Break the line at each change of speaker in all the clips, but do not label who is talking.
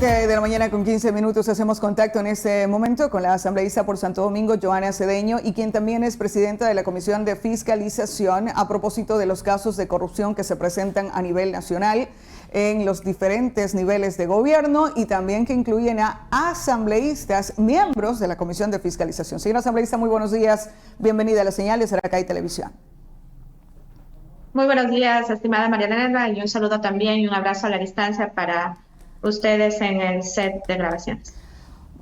7:15 a.m. Hacemos contacto en este momento con la asambleísta por Santo Domingo, Joana Cedeño, y quien también es presidenta de la Comisión de Fiscalización a propósito de los casos de corrupción que se presentan a nivel nacional en los diferentes niveles de gobierno y también que incluyen a asambleístas, miembros de la Comisión de Fiscalización. Señora asambleísta, muy buenos días. Bienvenida a las señales de Aracay Televisión.
Muy buenos días, estimada Mariana, y un saludo también y un abrazo a la distancia para ustedes en el set de grabaciones.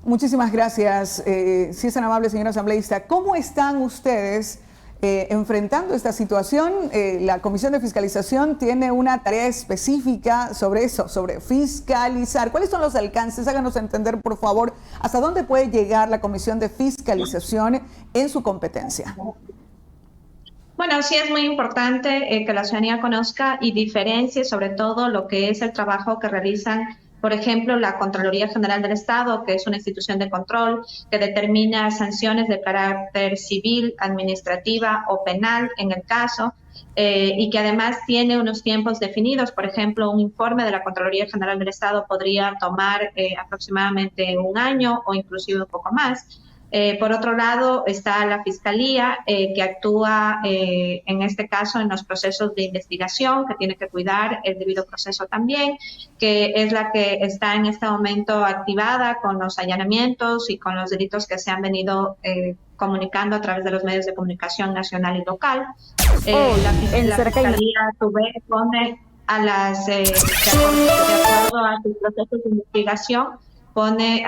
Muchísimas gracias. Si es tan amable, señora asambleísta, ¿cómo están ustedes enfrentando esta situación? La Comisión de Fiscalización tiene una tarea específica sobre eso, sobre fiscalizar. ¿Cuáles son los alcances? Háganos entender, por favor, hasta dónde puede llegar la Comisión de Fiscalización en su competencia.
Bueno, sí es muy importante que la ciudadanía conozca y diferencie sobre todo lo que es el trabajo que realizan, por ejemplo, la Contraloría General del Estado, que es una institución de control que determina sanciones de carácter civil, administrativa o penal en el caso, y que además tiene unos tiempos definidos. Por ejemplo, un informe de la Contraloría General del Estado podría tomar aproximadamente un año o inclusive un poco más. Por otro lado está la Fiscalía, que actúa en este caso en los procesos de investigación, que tiene que cuidar el debido proceso también, que es la que está en este momento activada con los allanamientos y con los delitos que se han venido comunicando a través de los medios de comunicación nacional y local. La Fiscalía a su vez pone a las, de acuerdo a sus procesos de investigación, pone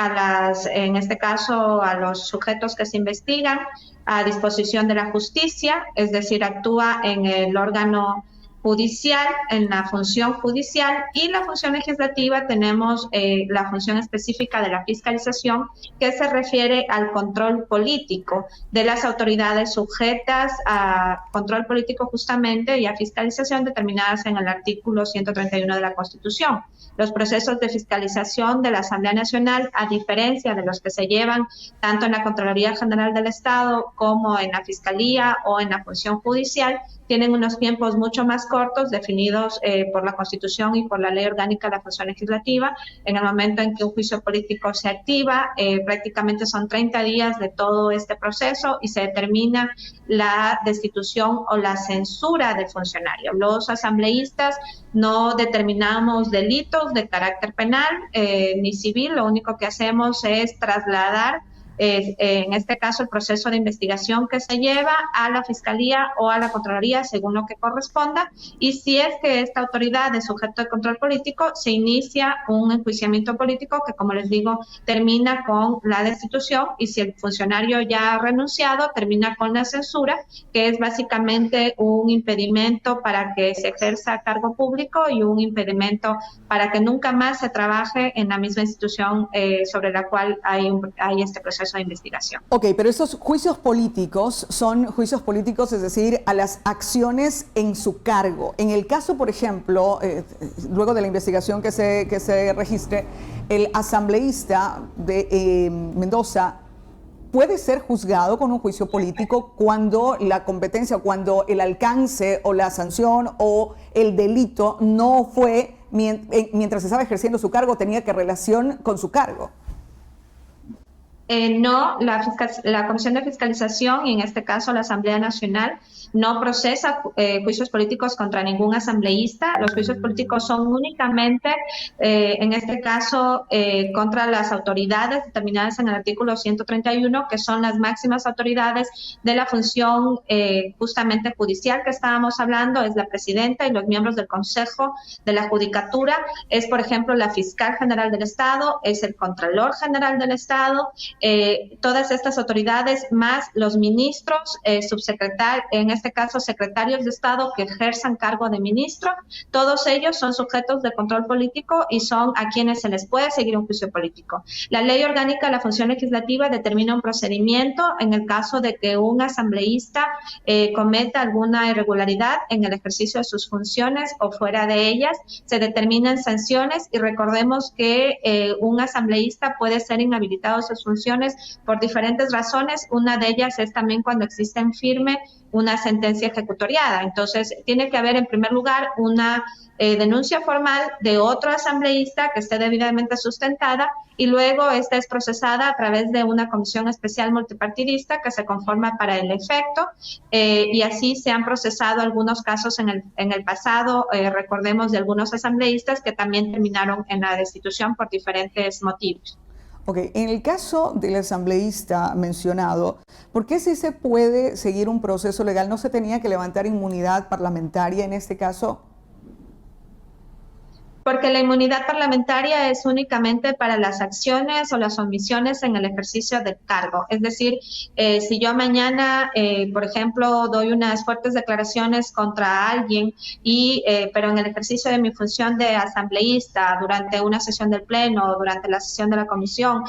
en este caso, a los sujetos que se investigan a disposición de la justicia, es decir, actúa en el órgano judicial, en la función judicial, y la función legislativa tenemos la función específica de la fiscalización, que se refiere al control político de las autoridades sujetas a control político justamente y a fiscalización determinadas en el artículo 131 de la Constitución. Los procesos de fiscalización de la Asamblea Nacional, a diferencia de los que se llevan tanto en la Contraloría General del Estado como en la Fiscalía o en la función judicial, tienen unos tiempos mucho más cortos definidos por la Constitución y por la Ley Orgánica de la Función Legislativa. En el momento en que un juicio político se activa, prácticamente son 30 días de todo este proceso y se determina la destitución o la censura del funcionario. Los asambleístas no determinamos delitos de carácter penal ni civil, lo único que hacemos es trasladar en este caso el proceso de investigación que se lleva a la Fiscalía o a la Contraloría según lo que corresponda, y si es que esta autoridad es sujeto de control político, se inicia un enjuiciamiento político que, como les digo, termina con la destitución, y si el funcionario ya ha renunciado, termina con la censura, que es básicamente un impedimento para que se ejerza cargo público y un impedimento para que nunca más se trabaje en la misma institución sobre la cual hay este proceso de investigación.
Ok, pero esos juicios políticos son juicios políticos, es decir, a las acciones en su cargo. En el caso, por ejemplo, luego de la investigación que se registre, el asambleísta de Mendoza puede ser juzgado con un juicio político cuando la competencia, cuando el alcance o la sanción o el delito no fue, mientras estaba ejerciendo su cargo, tenía que relación con su cargo.
No, la Comisión de Fiscalización, y en este caso la Asamblea Nacional, no procesa juicios políticos contra ningún asambleísta. Los juicios políticos son únicamente, en este caso, contra las autoridades determinadas en el artículo 131, que son las máximas autoridades de la función justamente judicial que estábamos hablando, es la presidenta y los miembros del Consejo de la Judicatura, es, por ejemplo, la Fiscal General del Estado, es el Contralor General del Estado, todas estas autoridades más los ministros, subsecretarios, en este caso secretarios de Estado que ejerzan cargo de ministro, todos ellos son sujetos de control político y son a quienes se les puede seguir un juicio político. La Ley Orgánica de la Función Legislativa determina un procedimiento en el caso de que un asambleísta cometa alguna irregularidad en el ejercicio de sus funciones o fuera de ellas, se determinan sanciones, y recordemos que un asambleísta puede ser inhabilitado de sus funciones investigaciones por diferentes razones. Una de ellas es también cuando existe en firme una sentencia ejecutoriada. Entonces, tiene que haber en primer lugar una denuncia formal de otro asambleísta que esté debidamente sustentada y luego esta es procesada a través de una comisión especial multipartidista que se conforma para el efecto y así se han procesado algunos casos en el pasado, recordemos de algunos asambleístas que también terminaron en la destitución por diferentes motivos.
Ok, en el caso del asambleísta mencionado, ¿por qué sí se puede seguir un proceso legal? ¿No se tenía que levantar inmunidad parlamentaria en este caso?
Porque la inmunidad parlamentaria es únicamente para las acciones o las omisiones en el ejercicio del cargo. Es decir, si yo mañana, por ejemplo, doy unas fuertes declaraciones contra alguien, pero en el ejercicio de mi función de asambleísta, durante una sesión del Pleno, durante la sesión de la comisión,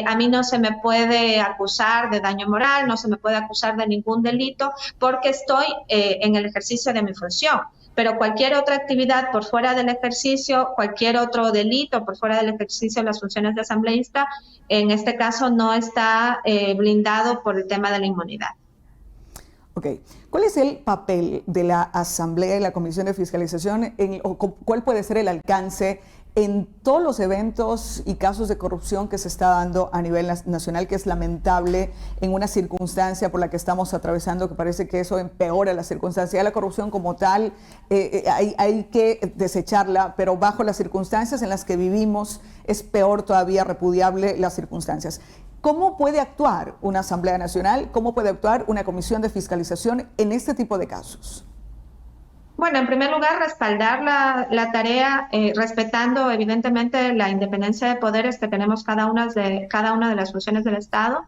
a mí no se me puede acusar de daño moral, no se me puede acusar de ningún delito, porque estoy en el ejercicio de mi función. Pero cualquier otra actividad por fuera del ejercicio, cualquier otro delito por fuera del ejercicio de las funciones de asambleísta, en este caso no está blindado por el tema de la inmunidad.
Ok. ¿Cuál es el papel de la Asamblea y la Comisión de Fiscalización? ¿Cuál puede ser el alcance en todos los eventos y casos de corrupción que se está dando a nivel nacional, que es lamentable en una circunstancia por la que estamos atravesando, que parece que eso empeora la circunstancia? La corrupción como tal hay que desecharla, pero bajo las circunstancias en las que vivimos es peor todavía, repudiable las circunstancias. ¿Cómo puede actuar una Asamblea Nacional? ¿Cómo puede actuar una Comisión de Fiscalización en este tipo de casos?
Bueno, en primer lugar, respaldar la tarea, respetando evidentemente la independencia de poderes que tenemos cada una de las funciones del Estado,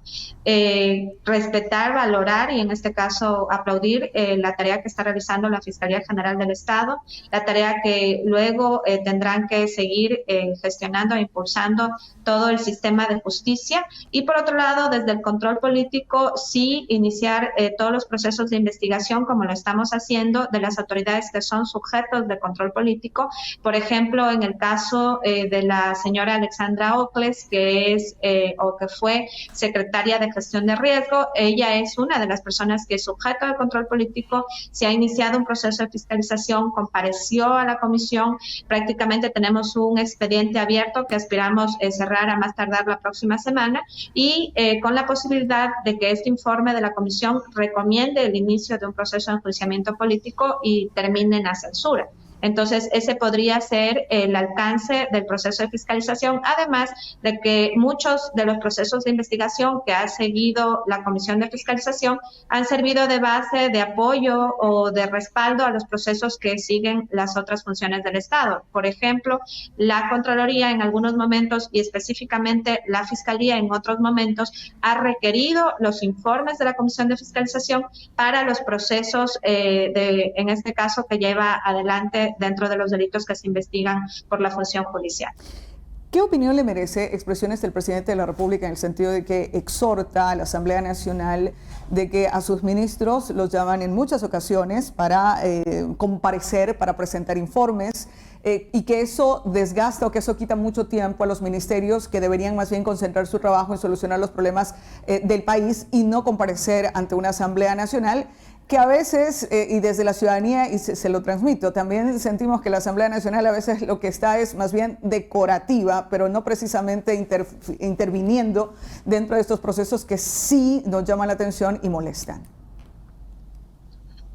respetar, valorar y en este caso aplaudir la tarea que está realizando la Fiscalía General del Estado, la tarea que luego tendrán que seguir gestionando e impulsando todo el sistema de justicia y por otro lado, desde el control político, sí iniciar todos los procesos de investigación como lo estamos haciendo de las autoridades que son sujetos de control político. Por ejemplo, en el caso de la señora Alexandra Ocles, que es o que fue secretaria de gestión de riesgo, ella es una de las personas que es sujeto de control político, se ha iniciado un proceso de fiscalización, compareció a la comisión, prácticamente tenemos un expediente abierto que aspiramos cerrar a más tardar la próxima semana y con la posibilidad de que este informe de la comisión recomiende el inicio de un proceso de enjuiciamiento político y termine en la censura. Entonces, ese podría ser el alcance del proceso de fiscalización, además de que muchos de los procesos de investigación que ha seguido la Comisión de Fiscalización han servido de base, de apoyo o de respaldo a los procesos que siguen las otras funciones del Estado. Por ejemplo, la Contraloría en algunos momentos y específicamente la Fiscalía en otros momentos ha requerido los informes de la Comisión de Fiscalización para los procesos, en este caso, que lleva adelante dentro de los delitos que se investigan por la función judicial.
¿Qué opinión le merece expresiones del presidente de la República en el sentido de que exhorta a la Asamblea Nacional de que a sus ministros los llaman en muchas ocasiones para comparecer, para presentar informes y que eso desgasta o que eso quita mucho tiempo a los ministerios que deberían más bien concentrar su trabajo en solucionar los problemas del país y no comparecer ante una Asamblea Nacional? Que a veces, y desde la ciudadanía, y se lo transmito, también sentimos que la Asamblea Nacional a veces lo que está es más bien decorativa, pero no precisamente interviniendo dentro de estos procesos que sí nos llaman la atención y molestan.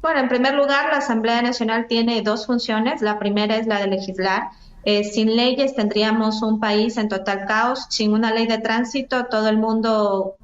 Bueno, en primer lugar, la Asamblea Nacional tiene dos funciones. La primera es la de legislar. Sin leyes tendríamos un país en total caos. Sin una ley de tránsito, todo el mundo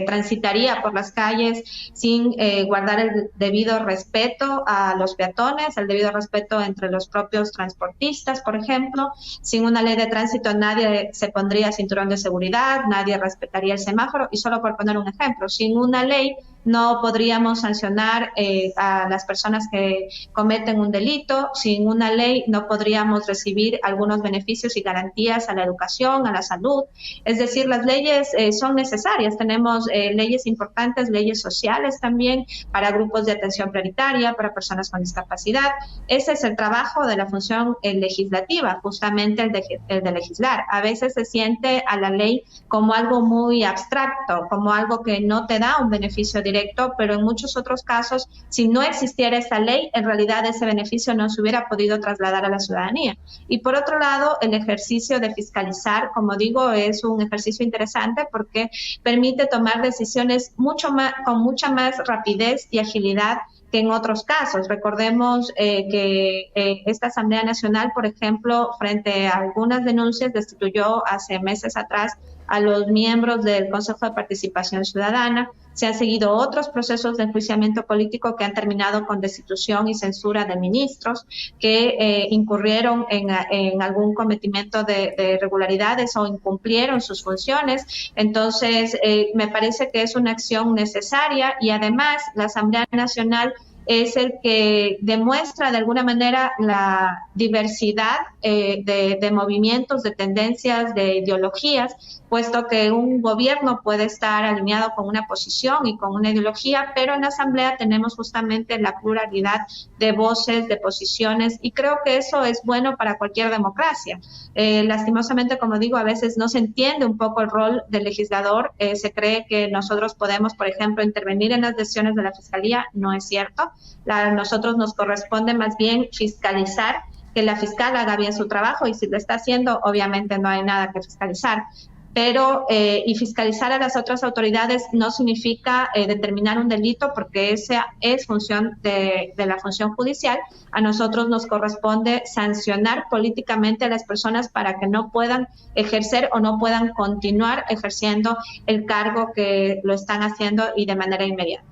transitaría por las calles sin guardar el debido respeto a los peatones, el debido respeto entre los propios transportistas, por ejemplo. Sin una ley de tránsito nadie se pondría cinturón de seguridad, nadie respetaría el semáforo y solo por poner un ejemplo, sin una ley no podríamos sancionar a las personas que cometen un delito. Sin una ley no podríamos recibir algunos beneficios y garantías a la educación, a la salud. Es decir, las leyes son necesarias. Tenemos leyes importantes, leyes sociales también para grupos de atención prioritaria, para personas con discapacidad. Ese es el trabajo de la función legislativa, justamente el de legislar. A veces se siente a la ley como algo muy abstracto, como algo que no te da un beneficio directo, pero en muchos otros casos, si no existiera esta ley, en realidad ese beneficio no se hubiera podido trasladar a la ciudadanía. Y por otro lado, el ejercicio de fiscalizar, como digo, es un ejercicio interesante porque permite tomar decisiones con mucha más rapidez y agilidad que en otros casos. Recordemos que esta Asamblea Nacional, por ejemplo, frente a algunas denuncias, destituyó hace meses atrás a los miembros del Consejo de Participación Ciudadana. Se han seguido otros procesos de enjuiciamiento político que han terminado con destitución y censura de ministros que incurrieron en algún cometimiento de irregularidades o incumplieron sus funciones. Entonces, me parece que es una acción necesaria y además la Asamblea Nacional es el que demuestra de alguna manera la diversidad de movimientos, de tendencias, de ideologías, puesto que un gobierno puede estar alineado con una posición y con una ideología, pero en la Asamblea tenemos justamente la pluralidad de voces, de posiciones, y creo que eso es bueno para cualquier democracia. Lastimosamente, como digo, a veces no se entiende un poco el rol del legislador, se cree que nosotros podemos, por ejemplo, intervenir en las decisiones de la Fiscalía. No es cierto. A nosotros nos corresponde más bien fiscalizar, que la fiscal haga bien su trabajo, y si lo está haciendo, obviamente no hay nada que fiscalizar. Pero y fiscalizar a las otras autoridades no significa determinar un delito, porque esa es función de la función judicial. A nosotros nos corresponde sancionar políticamente a las personas para que no puedan ejercer o no puedan continuar ejerciendo el cargo que lo están haciendo y de manera inmediata.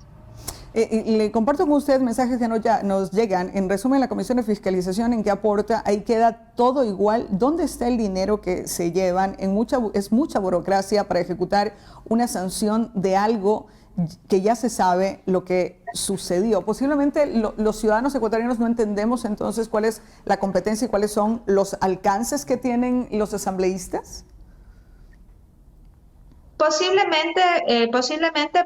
Le comparto con usted mensajes que nos llegan. En resumen, la Comisión de Fiscalización, ¿en qué aporta? Ahí queda todo igual. ¿Dónde está el dinero que se llevan? Es mucha burocracia para ejecutar una sanción de algo que ya se sabe lo que sucedió. Posiblemente los ciudadanos ecuatorianos no entendemos entonces cuál es la competencia y cuáles son los alcances que tienen los asambleístas.
Posiblemente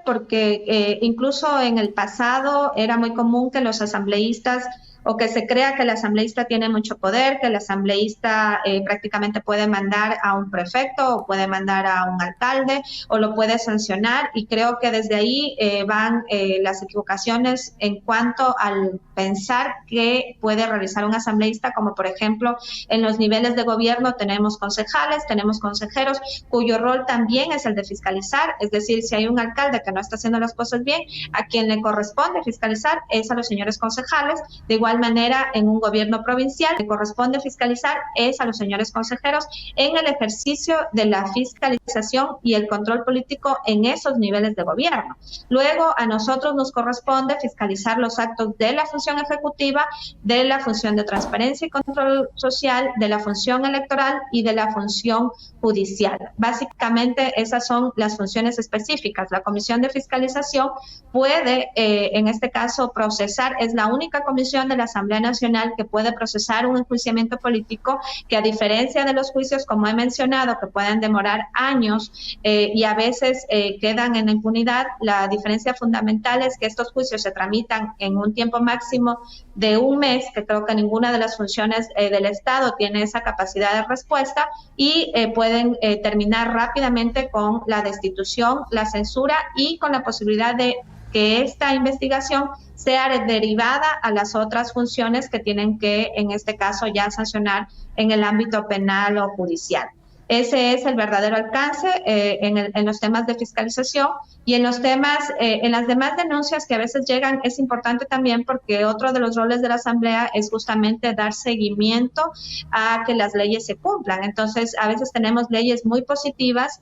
porque incluso en el pasado era muy común que los asambleístas, o que se crea que el asambleísta tiene mucho poder, que el asambleísta prácticamente puede mandar a un prefecto o puede mandar a un alcalde o lo puede sancionar, y creo que desde ahí van las equivocaciones en cuanto al pensar que puede realizar un asambleísta, como por ejemplo en los niveles de gobierno tenemos concejales, tenemos consejeros cuyo rol también es el de fiscalizar. Es decir, si hay un alcalde que no está haciendo las cosas bien, a quien le corresponde fiscalizar es a los señores concejales. De igual manera, en un gobierno provincial le corresponde fiscalizar es a los señores consejeros en el ejercicio de la fiscalización y el control político en esos niveles de gobierno. Luego, a nosotros nos corresponde fiscalizar los actos de la función ejecutiva, de la función de transparencia y control social, de la función electoral y de la función judicial. Básicamente, esas son las funciones específicas. La Comisión de Fiscalización puede, en este caso, procesar, es la única comisión de la Asamblea Nacional que puede procesar un enjuiciamiento político, que a diferencia de los juicios, como he mencionado, que pueden demorar años y a veces quedan en impunidad, la diferencia fundamental es que estos juicios se tramitan en un tiempo máximo de un mes, que creo que ninguna de las funciones del Estado tiene esa capacidad de respuesta, y pueden terminar rápidamente con la destitución, la censura y con la posibilidad de que esta investigación sea derivada a las otras funciones que tienen que, en este caso, ya sancionar en el ámbito penal o judicial. Ese es el verdadero alcance en los temas de fiscalización, y en los temas, en las demás denuncias que a veces llegan, es importante también porque otro de los roles de la Asamblea es justamente dar seguimiento a que las leyes se cumplan. Entonces, a veces tenemos leyes muy positivas,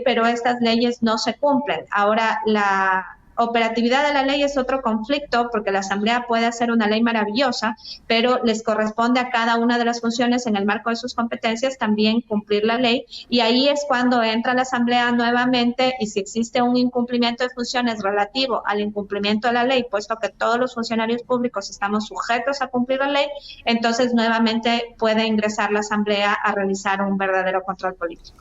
pero estas leyes no se cumplen. Ahora, operatividad de la ley es otro conflicto, porque la Asamblea puede hacer una ley maravillosa, pero les corresponde a cada una de las funciones en el marco de sus competencias también cumplir la ley, y ahí es cuando entra la Asamblea nuevamente, y si existe un incumplimiento de funciones relativo al incumplimiento de la ley, puesto que todos los funcionarios públicos estamos sujetos a cumplir la ley, entonces nuevamente puede ingresar la Asamblea a realizar un verdadero control político.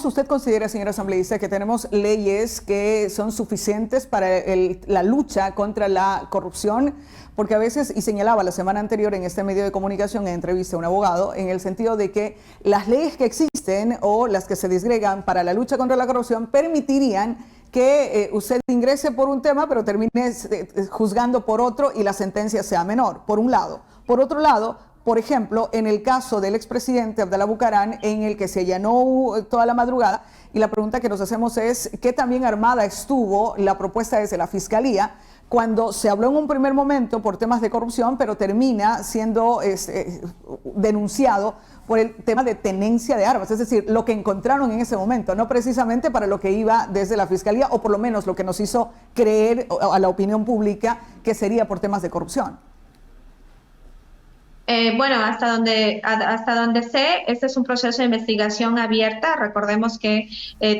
¿Usted considera, señora asambleísta, que tenemos leyes que son suficientes para la lucha contra la corrupción? Porque a veces, y señalaba la semana anterior en este medio de comunicación en entrevista a un abogado, en el sentido de que las leyes que existen o las que se disgregan para la lucha contra la corrupción permitirían que usted ingrese por un tema, pero termine juzgando por otro y la sentencia sea menor, por un lado. Por otro lado, por ejemplo, en el caso del expresidente Abdalá Bucaram, en el que se allanó toda la madrugada, y la pregunta que nos hacemos es ¿qué tan bien armada estuvo la propuesta desde la Fiscalía cuando se habló en un primer momento por temas de corrupción, pero termina siendo denunciado por el tema de tenencia de armas? Es decir, lo que encontraron en ese momento, no precisamente para lo que iba desde la Fiscalía, o por lo menos lo que nos hizo creer a la opinión pública que sería por temas de corrupción.
Bueno, hasta donde sé, este es un proceso de investigación abierta. Recordemos que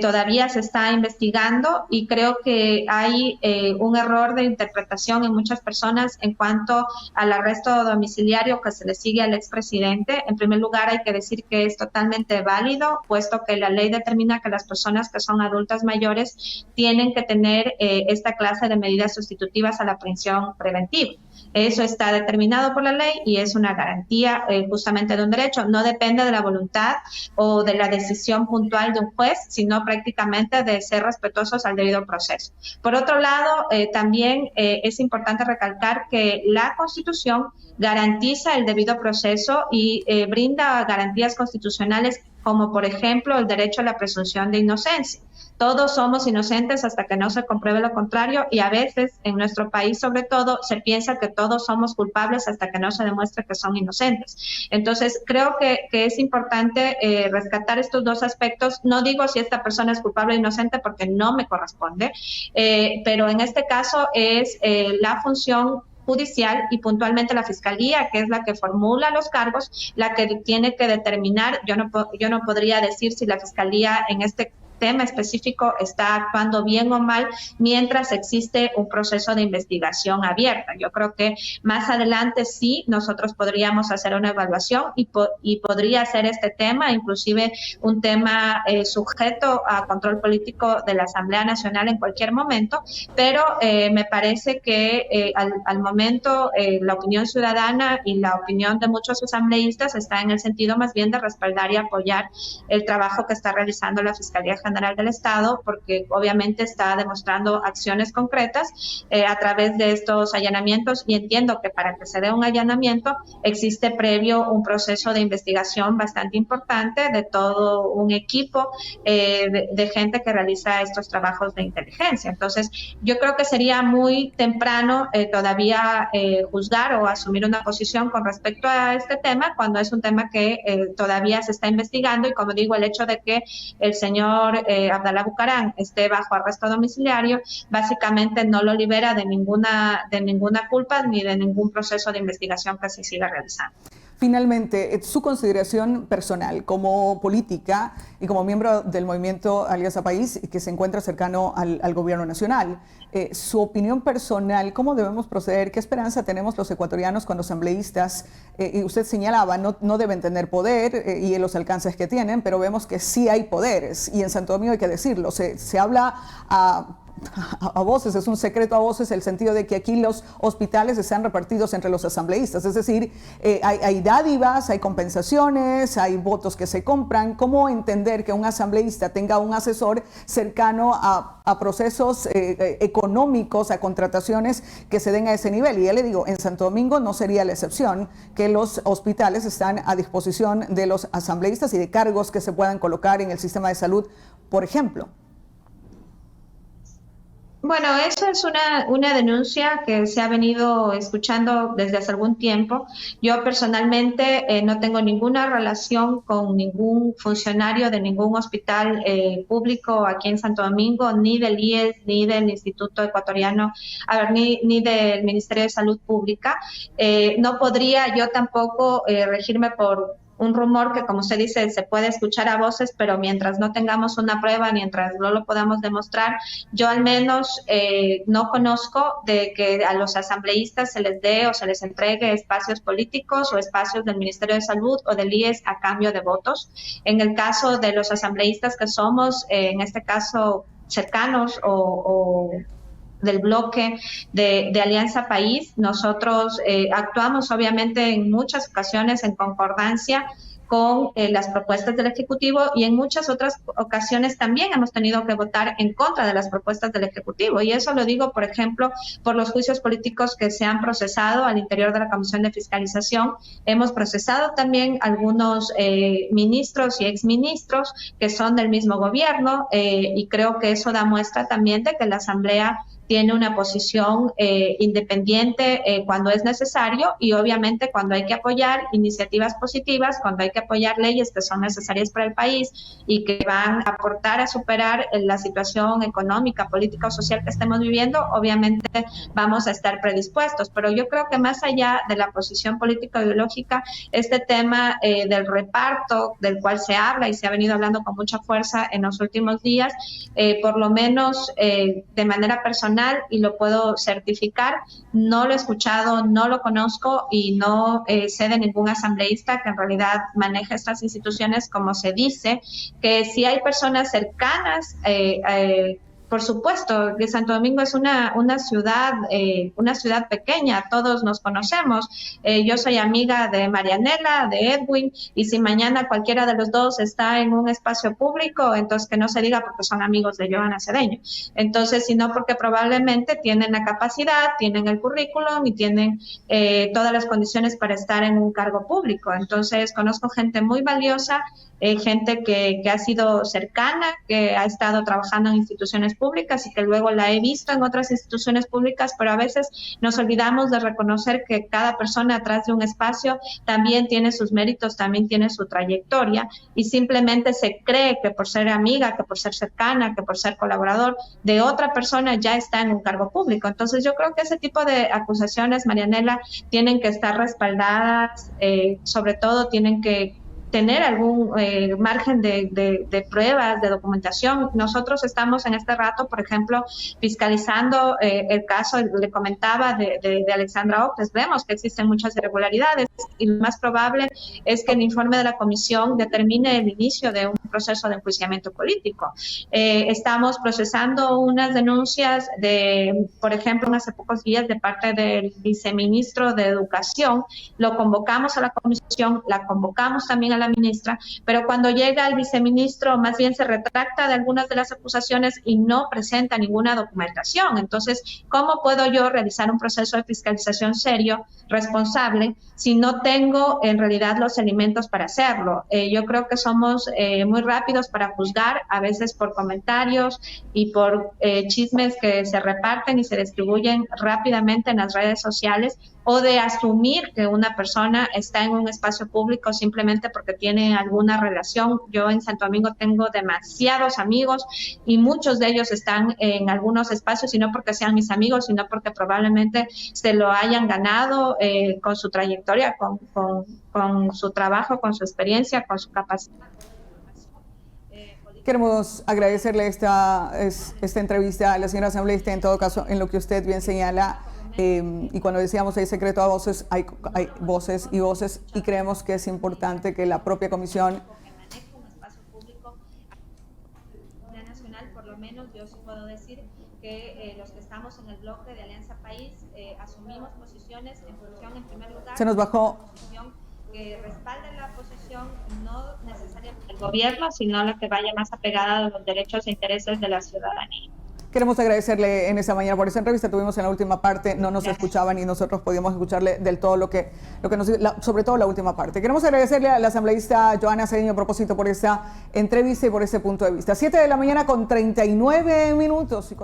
todavía se está investigando, y creo que hay un error de interpretación en muchas personas en cuanto al arresto domiciliario que se le sigue al expresidente. En primer lugar, hay que decir que es totalmente válido, puesto que la ley determina que las personas que son adultas mayores tienen que tener esta clase de medidas sustitutivas a la prisión preventiva. Eso está determinado por la ley y es una garantía justamente de un derecho. No depende de la voluntad o de la decisión puntual de un juez, sino prácticamente de ser respetuosos al debido proceso. Por otro lado, también es importante recalcar que la Constitución garantiza el debido proceso y brinda garantías constitucionales, como por ejemplo el derecho a la presunción de inocencia. Todos somos inocentes hasta que no se compruebe lo contrario, y a veces en nuestro país sobre todo se piensa que todos somos culpables hasta que no se demuestre que son inocentes. Entonces creo que es importante rescatar estos dos aspectos. No digo si esta persona es culpable o inocente porque no me corresponde, pero en este caso es la función judicial y puntualmente la Fiscalía, que es la que formula los cargos, la que tiene que determinar. Yo no podría decir si la Fiscalía en este tema específico está actuando bien o mal mientras existe un proceso de investigación abierta. Yo creo que más adelante sí nosotros podríamos hacer una evaluación y podría ser este tema inclusive un tema sujeto a control político de la Asamblea Nacional en cualquier momento, pero me parece que al momento la opinión ciudadana y la opinión de muchos asambleístas está en el sentido más bien de respaldar y apoyar el trabajo que está realizando la Fiscalía General del Estado, porque obviamente está demostrando acciones concretas a través de estos allanamientos, y entiendo que para que se dé un allanamiento existe previo un proceso de investigación bastante importante de todo un equipo de gente que realiza estos trabajos de inteligencia. Entonces yo creo que sería muy temprano todavía juzgar o asumir una posición con respecto a este tema, cuando es un tema que todavía se está investigando, y como digo, el hecho de que el señor Abdalá Bucaram esté bajo arresto domiciliario básicamente no lo libera de ninguna culpa ni de ningún proceso de investigación que se siga realizando.
Finalmente, su consideración personal como política y como miembro del movimiento Alianza País, que se encuentra cercano al gobierno nacional, su opinión personal, ¿cómo debemos proceder? ¿Qué esperanza tenemos los ecuatorianos cuando asambleístas, y usted señalaba, no deben tener poder y los alcances que tienen, pero vemos que sí hay poderes, y en Santo Domingo hay que decirlo, se habla a voces, es un secreto a voces el sentido de que aquí los hospitales están repartidos entre los asambleístas, es decir, hay dádivas, hay compensaciones, hay votos que se compran. ¿Cómo entender que un asambleísta tenga un asesor cercano a procesos económicos, a contrataciones que se den a ese nivel? Y ya le digo, en Santo Domingo no sería la excepción, que los hospitales están a disposición de los asambleístas y de cargos que se puedan colocar en el sistema de salud, por ejemplo.
Bueno, eso es una denuncia que se ha venido escuchando desde hace algún tiempo. Yo personalmente no tengo ninguna relación con ningún funcionario de ningún hospital público aquí en Santo Domingo, ni del IES, ni del Instituto Ecuatoriano, a ver, ni del Ministerio de Salud Pública. No podría yo tampoco regirme por un rumor que, como usted dice, se puede escuchar a voces, pero mientras no tengamos una prueba, mientras no lo podamos demostrar, yo al menos no conozco de que a los asambleístas se les dé o se les entregue espacios políticos o espacios del Ministerio de Salud o del IES a cambio de votos. En el caso de los asambleístas que somos, en este caso, cercanos o del bloque de Alianza País, nosotros actuamos obviamente en muchas ocasiones en concordancia con las propuestas del Ejecutivo y en muchas otras ocasiones también hemos tenido que votar en contra de las propuestas del Ejecutivo. Y eso lo digo, por ejemplo, por los juicios políticos que se han procesado al interior de la Comisión de Fiscalización. Hemos procesado también algunos ministros y exministros que son del mismo gobierno y creo que eso da muestra también de que la Asamblea tiene una posición independiente cuando es necesario y obviamente cuando hay que apoyar iniciativas positivas, cuando hay que apoyar leyes que son necesarias para el país y que van a aportar a superar la situación económica, política o social que estemos viviendo, obviamente vamos a estar predispuestos. Pero yo creo que más allá de la posición política ideológica, este tema del reparto del cual se habla y se ha venido hablando con mucha fuerza en los últimos días, por lo menos de manera personal, y lo puedo certificar, no lo he escuchado, no lo conozco y no sé de ningún asambleísta que en realidad maneje estas instituciones como se dice, que si hay personas cercanas, por supuesto, que Santo Domingo es una ciudad pequeña, todos nos conocemos. Yo soy amiga de Marianela, de Edwin, y si mañana cualquiera de los dos está en un espacio público, entonces que no se diga porque son amigos de Johanna Cedeño. Entonces, sino porque probablemente tienen la capacidad, tienen el currículum y tienen todas las condiciones para estar en un cargo público. Entonces, conozco gente muy valiosa, gente que ha sido cercana, que ha estado trabajando en instituciones públicas y que luego la he visto en otras instituciones públicas, pero a veces nos olvidamos de reconocer que cada persona atrás de un espacio también tiene sus méritos, también tiene su trayectoria y simplemente se cree que por ser amiga, que por ser cercana, que por ser colaborador de otra persona ya está en un cargo público. Entonces yo creo que ese tipo de acusaciones, Marianela, tienen que estar respaldadas, sobre todo tienen que tener algún margen de pruebas, de documentación. Nosotros estamos en este rato, por ejemplo, fiscalizando el caso, le comentaba, de Alexandra Ocles. Vemos que existen muchas irregularidades y lo más probable es que el informe de la comisión determine el inicio de un proceso de enjuiciamiento político. Estamos procesando unas denuncias por ejemplo, hace pocos días de parte del viceministro de Educación. Lo convocamos a la comisión, la convocamos también a la ministra, pero cuando llega el viceministro más bien se retracta de algunas de las acusaciones y no presenta ninguna documentación. Entonces, ¿cómo puedo yo realizar un proceso de fiscalización serio, responsable, si no tengo en realidad los elementos para hacerlo? Yo creo que somos muy rápidos para juzgar, a veces por comentarios y por chismes que se reparten y se distribuyen rápidamente en las redes sociales, o de asumir que una persona está en un espacio público simplemente porque tiene alguna relación. Yo en Santo Domingo tengo demasiados amigos y muchos de ellos están en algunos espacios, y no porque sean mis amigos, sino porque probablemente se lo hayan ganado con su trayectoria, con su trabajo, con su experiencia, con su capacidad.
Queremos agradecerle esta entrevista a la señora asambleísta, en todo caso, en lo que usted bien señala. Y cuando decíamos hay secreto a voces, hay voces y voces, y creemos que es importante que la propia comisión
nacional, por lo menos yo sí puedo decir que los que estamos en el bloque de Alianza País asumimos posiciones en función, en primer lugar,
se nos bajó,
que respalde la posición no necesariamente del gobierno, sino la que vaya más apegada a los derechos e intereses de la ciudadanía.
Queremos agradecerle en esta mañana por esta entrevista. Tuvimos en la última parte, no nos escuchaban y nosotros podíamos escucharle del todo lo que nos, sobre todo la última parte. Queremos agradecerle a la asambleísta Johanna Cedeño a propósito por esta entrevista y por ese punto de vista. 7 de la mañana con 39 minutos. Y